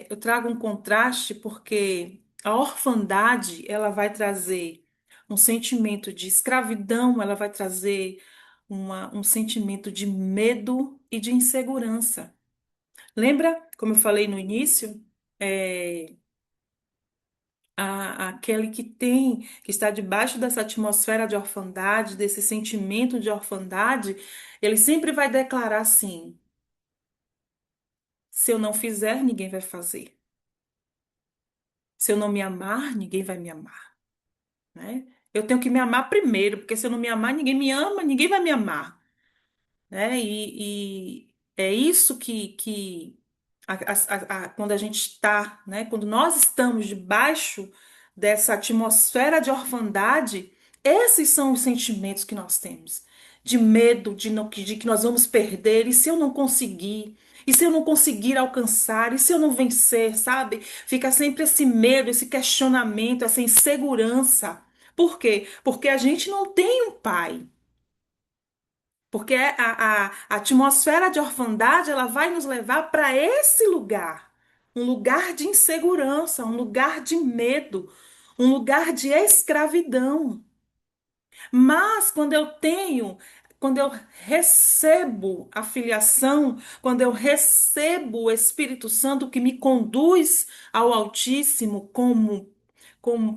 eu trago um contraste porque a orfandade, ela vai trazer um sentimento de escravidão, ela vai trazer um sentimento de medo e de insegurança. Lembra, como eu falei no início, é, aquele que está debaixo dessa atmosfera de orfandade, desse sentimento de orfandade, ele sempre vai declarar assim: se eu não fizer, ninguém vai fazer. Se eu não me amar, ninguém vai me amar, né? Eu tenho que me amar primeiro, porque se eu não me amar, ninguém me ama, ninguém vai me amar, né? E é isso que quando a gente está, né? Quando nós estamos debaixo dessa atmosfera de orfandade, esses são os sentimentos que nós temos. De medo de que nós vamos perder, e se eu não conseguir? E se eu não conseguir alcançar? E se eu não vencer, sabe? Fica sempre esse medo, esse questionamento, essa insegurança. Por quê? Porque a gente não tem um pai. Porque a atmosfera de orfandade, ela vai nos levar para esse lugar, um lugar de insegurança, um lugar de medo, um lugar de escravidão. Mas quando eu recebo a filiação, quando eu recebo o Espírito Santo que me conduz ao Altíssimo como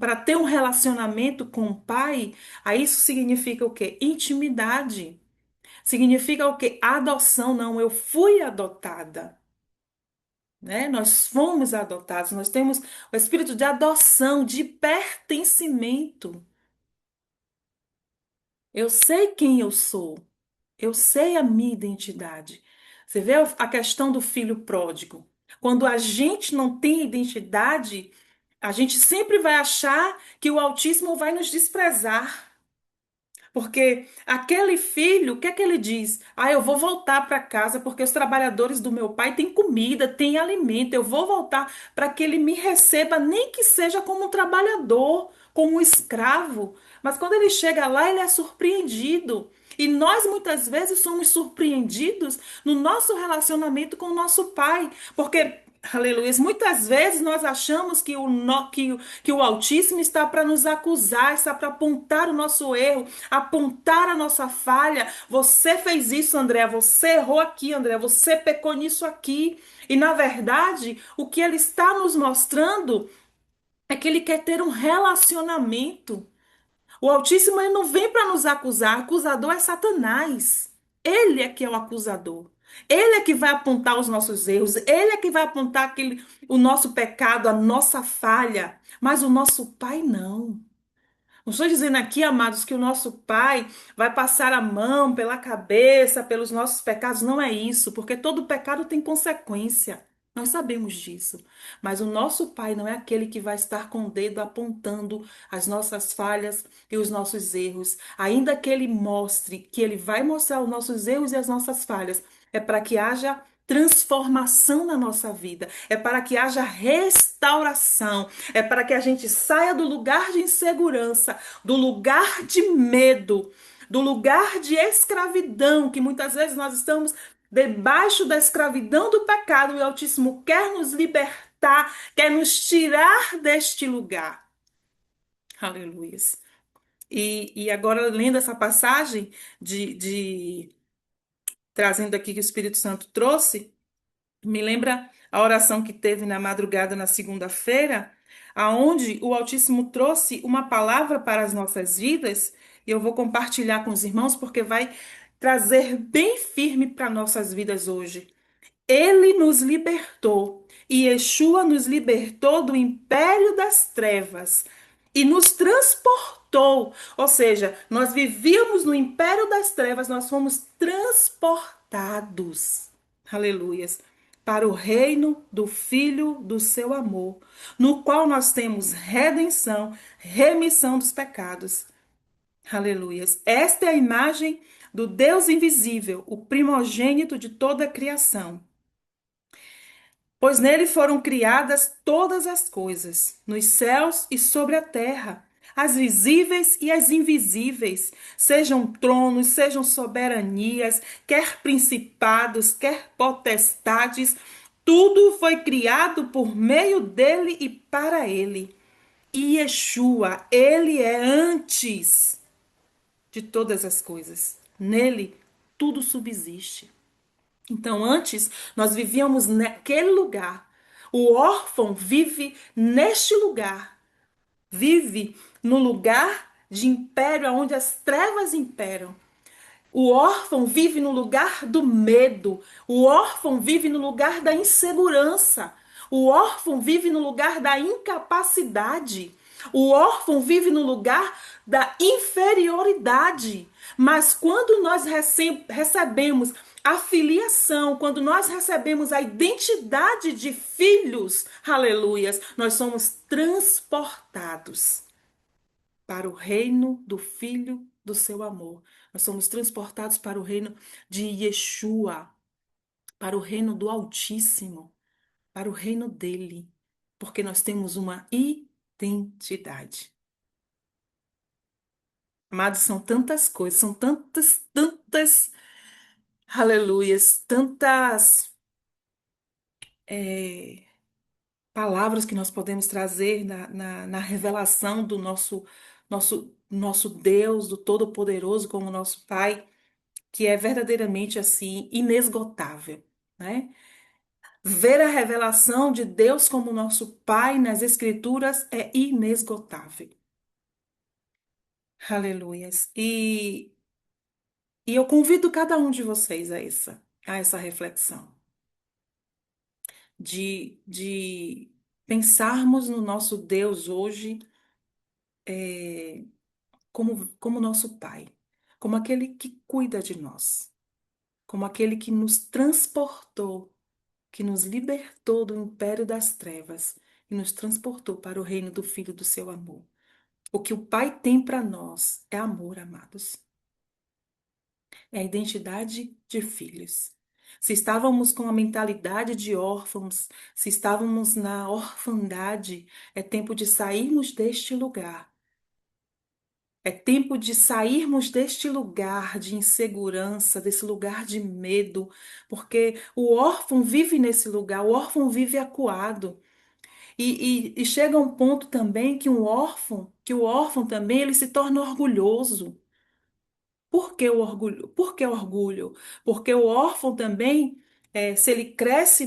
para ter um relacionamento com o Pai, aí isso significa o quê? Intimidade. Significa o quê? Adoção, não, eu fui adotada, né? Nós fomos adotados, nós temos o espírito de adoção, de pertencimento. Eu sei quem eu sou, eu sei a minha identidade. Você vê a questão do filho pródigo. Quando a gente não tem identidade, a gente sempre vai achar que o Altíssimo vai nos desprezar. Porque aquele filho, o que é que ele diz? Ah, eu vou voltar para casa porque os trabalhadores do meu pai têm comida, têm alimento. Eu vou voltar para que ele me receba, nem que seja como um trabalhador, como um escravo. Mas quando ele chega lá, ele é surpreendido. E nós muitas vezes somos surpreendidos no nosso relacionamento com o nosso Pai, porque, aleluia, muitas vezes nós achamos que que o Altíssimo está para nos acusar, está para apontar o nosso erro, apontar a nossa falha. Você fez isso, André, você errou aqui, André, você pecou nisso aqui. E na verdade, o que ele está nos mostrando é que ele quer ter um relacionamento. O Altíssimo ele não vem para nos acusar, o acusador é Satanás. Ele é que é o acusador. Ele é que vai apontar os nossos erros, ele é que vai apontar o nosso pecado, a nossa falha. Mas o nosso Pai não. Não estou dizendo aqui, amados, que o nosso Pai vai passar a mão pela cabeça, pelos nossos pecados. Não é isso, porque todo pecado tem consequência. Nós sabemos disso. Mas o nosso Pai não é aquele que vai estar com o dedo apontando as nossas falhas e os nossos erros. Ainda que ele mostre, que ele vai mostrar os nossos erros e as nossas falhas, é para que haja transformação na nossa vida, é para que haja restauração, é para que a gente saia do lugar de insegurança, do lugar de medo, do lugar de escravidão, que muitas vezes nós estamos debaixo da escravidão do pecado e o Altíssimo quer nos libertar, quer nos tirar deste lugar. Aleluia. E agora, lendo essa passagem, trazendo aqui que o Espírito Santo trouxe, me lembra a oração que teve na madrugada na segunda-feira, aonde o Altíssimo trouxe uma palavra para as nossas vidas, e eu vou compartilhar com os irmãos porque vai trazer bem firme para nossas vidas hoje. Ele nos libertou, e Yeshua nos libertou do império das trevas e nos transportou. Ou seja, nós vivíamos no império das trevas, nós fomos transportados. Aleluias. Para o reino do Filho do seu amor, no qual nós temos redenção, remissão dos pecados. Aleluias. Esta é a imagem do Deus invisível, o primogênito de toda a criação. Pois nele foram criadas todas as coisas, nos céus e sobre a terra, as visíveis e as invisíveis, sejam tronos, sejam soberanias, quer principados, quer potestades, tudo foi criado por meio dele e para ele. E Yeshua, ele é antes de todas as coisas. Nele tudo subsiste. Então, antes, nós vivíamos naquele lugar. O órfão vive neste lugar. Vive no lugar de império onde as trevas imperam. O órfão vive no lugar do medo. O órfão vive no lugar da insegurança. O órfão vive no lugar da incapacidade. O órfão vive no lugar da inferioridade. Mas quando nós recebemos a filiação, quando nós recebemos a identidade de filhos, aleluias, nós somos transportados para o reino do Filho do seu amor. Nós somos transportados para o reino de Yeshua, para o reino do Altíssimo, para o reino dele, porque nós temos uma identidade. Amados, são tantas coisas, são tantas, aleluias, tantas palavras que nós podemos trazer na revelação do nosso Deus, do Todo-Poderoso, como nosso Pai, que é verdadeiramente assim, inesgotável, né? Ver a revelação de Deus como nosso Pai nas Escrituras é inesgotável. Aleluias. E eu convido cada um de vocês a essa reflexão, de pensarmos no nosso Deus hoje como nosso Pai, como aquele que cuida de nós, como aquele que nos transportou, que nos libertou do império das trevas e nos transportou para o reino do Filho do seu amor. O que o Pai tem para nós é amor, amados. É a identidade de filhos. Se estávamos com a mentalidade de órfãos, se estávamos na orfandade, é tempo de sairmos deste lugar É tempo de sairmos deste lugar de insegurança, desse lugar de medo, porque o órfão vive nesse lugar, o órfão vive acuado. E chega um ponto também que o órfão também, ele se torna orgulhoso. Por que o orgulho? Por que orgulho? Porque o órfão também, se ele cresce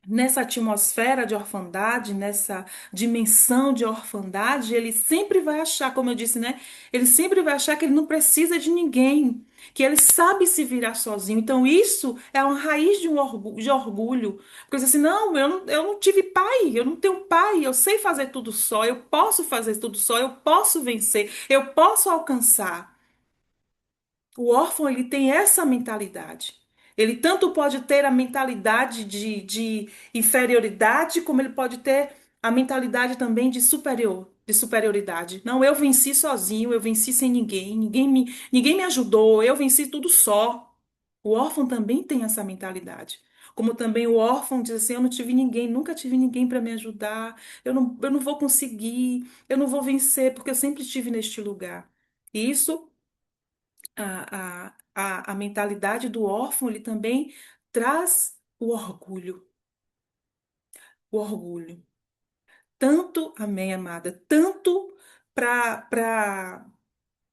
nessa atmosfera de orfandade, nessa dimensão de orfandade, ele sempre vai achar, como eu disse, né? Ele sempre vai achar que ele não precisa de ninguém, que ele sabe se virar sozinho. Então, isso é uma raiz de orgulho. Porque você assim, não, eu não tive pai, eu não tenho pai, eu sei fazer tudo só, eu posso fazer tudo só, eu posso vencer, eu posso alcançar. O órfão, ele tem essa mentalidade. Ele tanto pode ter a mentalidade de inferioridade, como ele pode ter a mentalidade também de superioridade. Não, eu venci sozinho, eu venci sem ninguém, ninguém me ajudou, eu venci tudo só. O órfão também tem essa mentalidade. Como também o órfão diz assim, eu não tive ninguém, nunca tive ninguém para me ajudar, eu não vou conseguir, eu não vou vencer, porque eu sempre estive neste lugar. E isso a mentalidade do órfão, ele também traz o orgulho. O orgulho. Tanto, amém, amada, tanto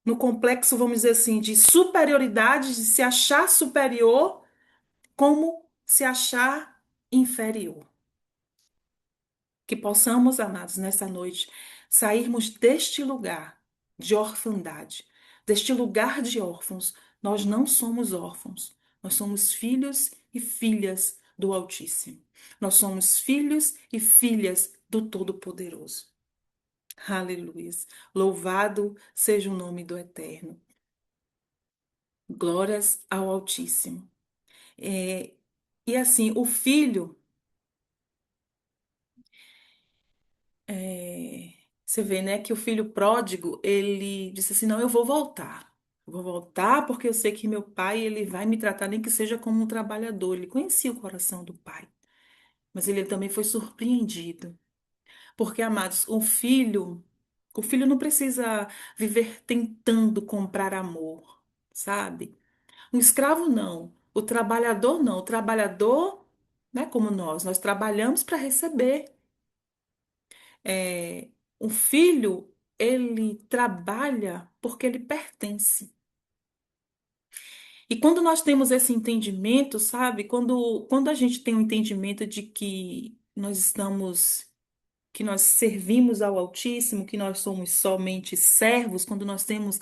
no complexo, vamos dizer assim, de superioridade, de se achar superior, como se achar inferior. Que possamos, amados, nessa noite, sairmos deste lugar de orfandade, deste lugar de órfãos. Nós não somos órfãos, nós somos filhos e filhas do Altíssimo. Nós somos filhos e filhas do Todo-Poderoso. Aleluia. Louvado seja o nome do Eterno. Glórias ao Altíssimo. É, e assim, o filho. É, você vê, né, que o filho pródigo, ele disse assim, não, eu vou voltar. Eu vou voltar porque eu sei que meu pai, ele vai me tratar nem que seja como um trabalhador. Ele conhecia o coração do pai, mas ele também foi surpreendido. Porque, amados, o filho não precisa viver tentando comprar amor, sabe? Um escravo não, o trabalhador não. O trabalhador, né, como nós trabalhamos para receber. É, o filho, ele trabalha porque ele pertence. E quando nós temos esse entendimento, sabe? Quando a gente tem o entendimento de que nós servimos ao Altíssimo, que nós somos somente servos, quando nós temos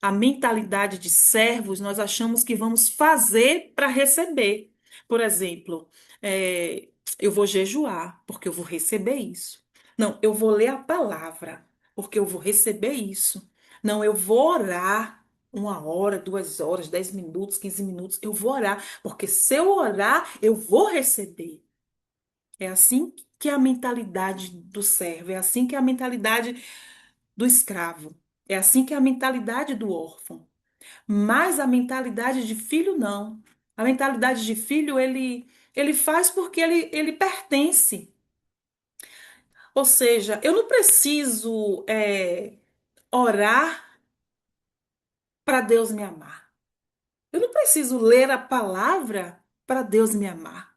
a mentalidade de servos, nós achamos que vamos fazer para receber. Por exemplo, é, eu vou jejuar, porque eu vou receber isso. Não, eu vou ler a palavra, porque eu vou receber isso. Não, eu vou orar 1 hora, 2 horas, 10 minutos, 15 minutos. Eu vou orar, porque se eu orar, eu vou receber. É assim que é a mentalidade do servo, é assim que é a mentalidade do escravo, é assim que é a mentalidade do órfão. Mas a mentalidade de filho, não. A mentalidade de filho, ele faz porque ele pertence. Ou seja, eu não preciso orar para Deus me amar. Eu não preciso ler a palavra para Deus me amar.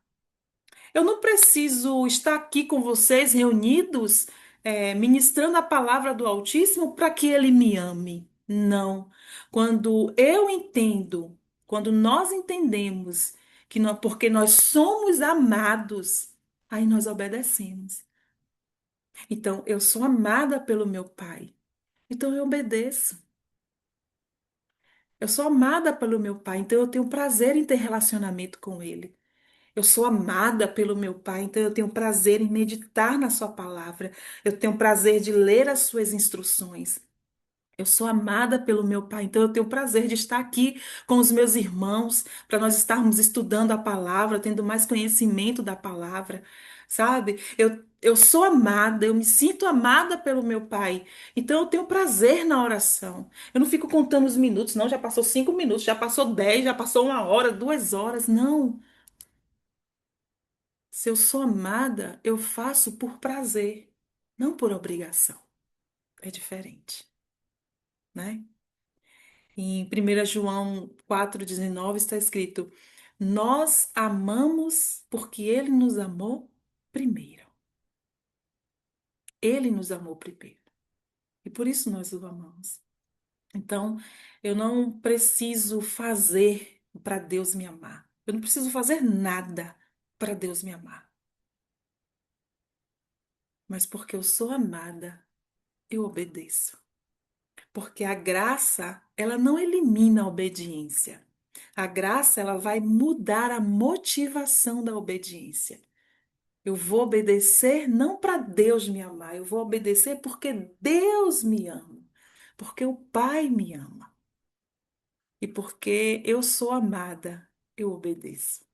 Eu não preciso estar aqui com vocês reunidos, ministrando a palavra do Altíssimo para que Ele me ame. Não. Quando eu entendo, quando nós entendemos porque nós somos amados, aí nós obedecemos. Então, eu sou amada pelo meu Pai. Então, eu obedeço. Eu sou amada pelo meu Pai. Então, eu tenho prazer em ter relacionamento com Ele. Eu sou amada pelo meu Pai, então eu tenho prazer em meditar na Sua palavra. Eu tenho prazer de ler as Suas instruções. Eu sou amada pelo meu Pai, então eu tenho prazer de estar aqui com os meus irmãos, para nós estarmos estudando a palavra, tendo mais conhecimento da palavra, sabe? Eu sou amada, eu me sinto amada pelo meu Pai, então eu tenho prazer na oração. Eu não fico contando os minutos, não, já passou 5 minutos, já passou 10, já passou 1 hora, 2 horas, não. Se eu sou amada, eu faço por prazer, não por obrigação. É diferente. né? Em 1 João 4,19 está escrito: Nós amamos porque Ele nos amou primeiro. Ele nos amou primeiro. E por isso nós o amamos. Então, eu não preciso fazer para Deus me amar. Eu não preciso fazer nada para Deus me amar. Mas porque eu sou amada, eu obedeço. Porque a graça, ela não elimina a obediência. A graça, ela vai mudar a motivação da obediência. Eu vou obedecer não para Deus me amar, eu vou obedecer porque Deus me ama. Porque o Pai me ama. E porque eu sou amada, eu obedeço.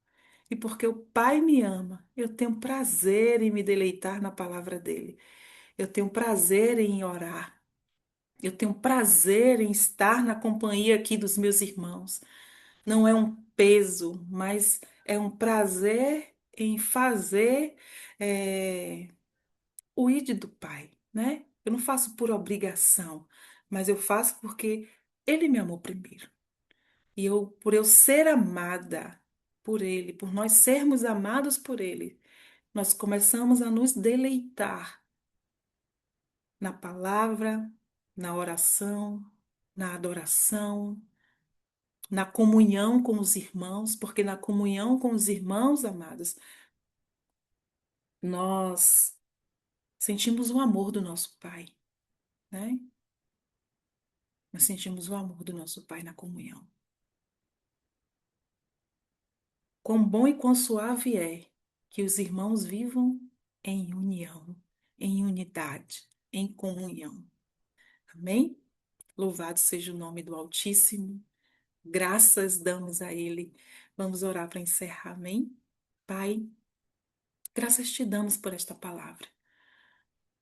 E porque o Pai me ama, eu tenho prazer em me deleitar na palavra dele. Eu tenho prazer em orar. Eu tenho prazer em estar na companhia aqui dos meus irmãos. Não é um peso, mas é um prazer em fazer o ID do Pai, né? Eu não faço por obrigação, mas eu faço porque Ele me amou primeiro. E eu, por eu ser amada por Ele, por nós sermos amados por Ele, nós começamos a nos deleitar na palavra, na oração, na adoração, na comunhão com os irmãos, porque na comunhão com os irmãos, amados, nós sentimos o amor do nosso Pai, né? Nós sentimos o amor do nosso Pai na comunhão. Quão bom e quão suave é que os irmãos vivam em união, em unidade, em comunhão. Amém? Louvado seja o nome do Altíssimo. Graças damos a Ele. Vamos orar para encerrar. Amém? Pai, graças te damos por esta palavra.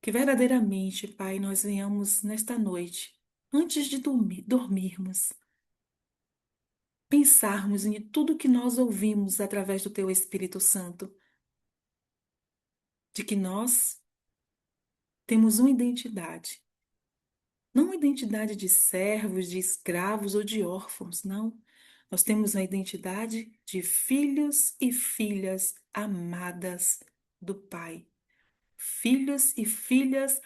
Que verdadeiramente, Pai, nós venhamos nesta noite, antes de dormirmos, pensarmos em tudo que nós ouvimos através do Teu Espírito Santo, de que nós temos uma identidade, não uma identidade de servos, de escravos ou de órfãos, não. Nós temos a identidade de filhos e filhas amadas do Pai. Filhos e filhas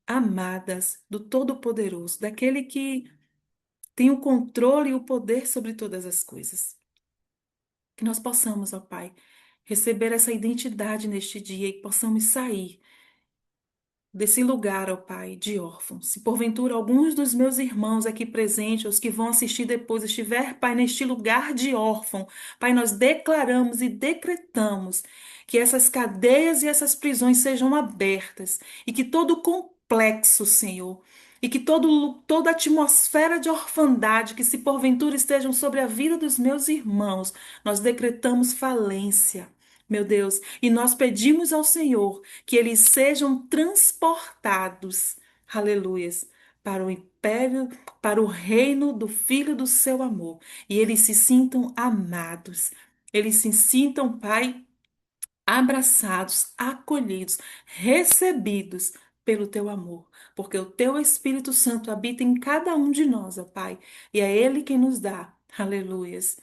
amadas do Todo-Poderoso, daquele que tem o controle e o poder sobre todas as coisas. Que nós possamos, ó Pai, receber essa identidade neste dia e possamos sair desse lugar, ó Pai, de órfãos. Se porventura alguns dos meus irmãos aqui presentes, os que vão assistir depois, estiver, Pai, neste lugar de órfão, Pai, nós declaramos e decretamos que essas cadeias e essas prisões sejam abertas e que todo complexo, Senhor, e que toda atmosfera de orfandade que se porventura estejam sobre a vida dos meus irmãos, nós decretamos falência. Meu Deus, e nós pedimos ao Senhor que eles sejam transportados, aleluias, para o império, para o reino do Filho do seu amor, e eles se sintam amados, eles se sintam, Pai, abraçados, acolhidos, recebidos pelo teu amor, porque o teu Espírito Santo habita em cada um de nós, ó Pai, e é ele quem nos dá, aleluias,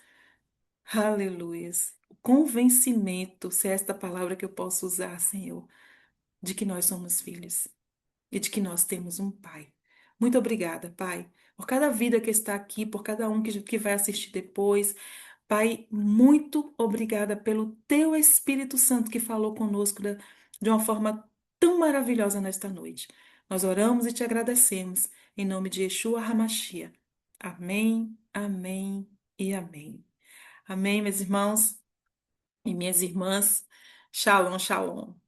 aleluias, o convencimento, se é esta palavra que eu posso usar, Senhor, de que nós somos filhos e de que nós temos um Pai. Muito obrigada, Pai, por cada vida que está aqui, por cada um que vai assistir depois. Pai, muito obrigada pelo Teu Espírito Santo que falou conosco de uma forma tão maravilhosa nesta noite. Nós oramos e te agradecemos, em nome de Yeshua HaMashiach. Amém, amém e amém. Amém, meus irmãos e minhas irmãs. Shalom, shalom.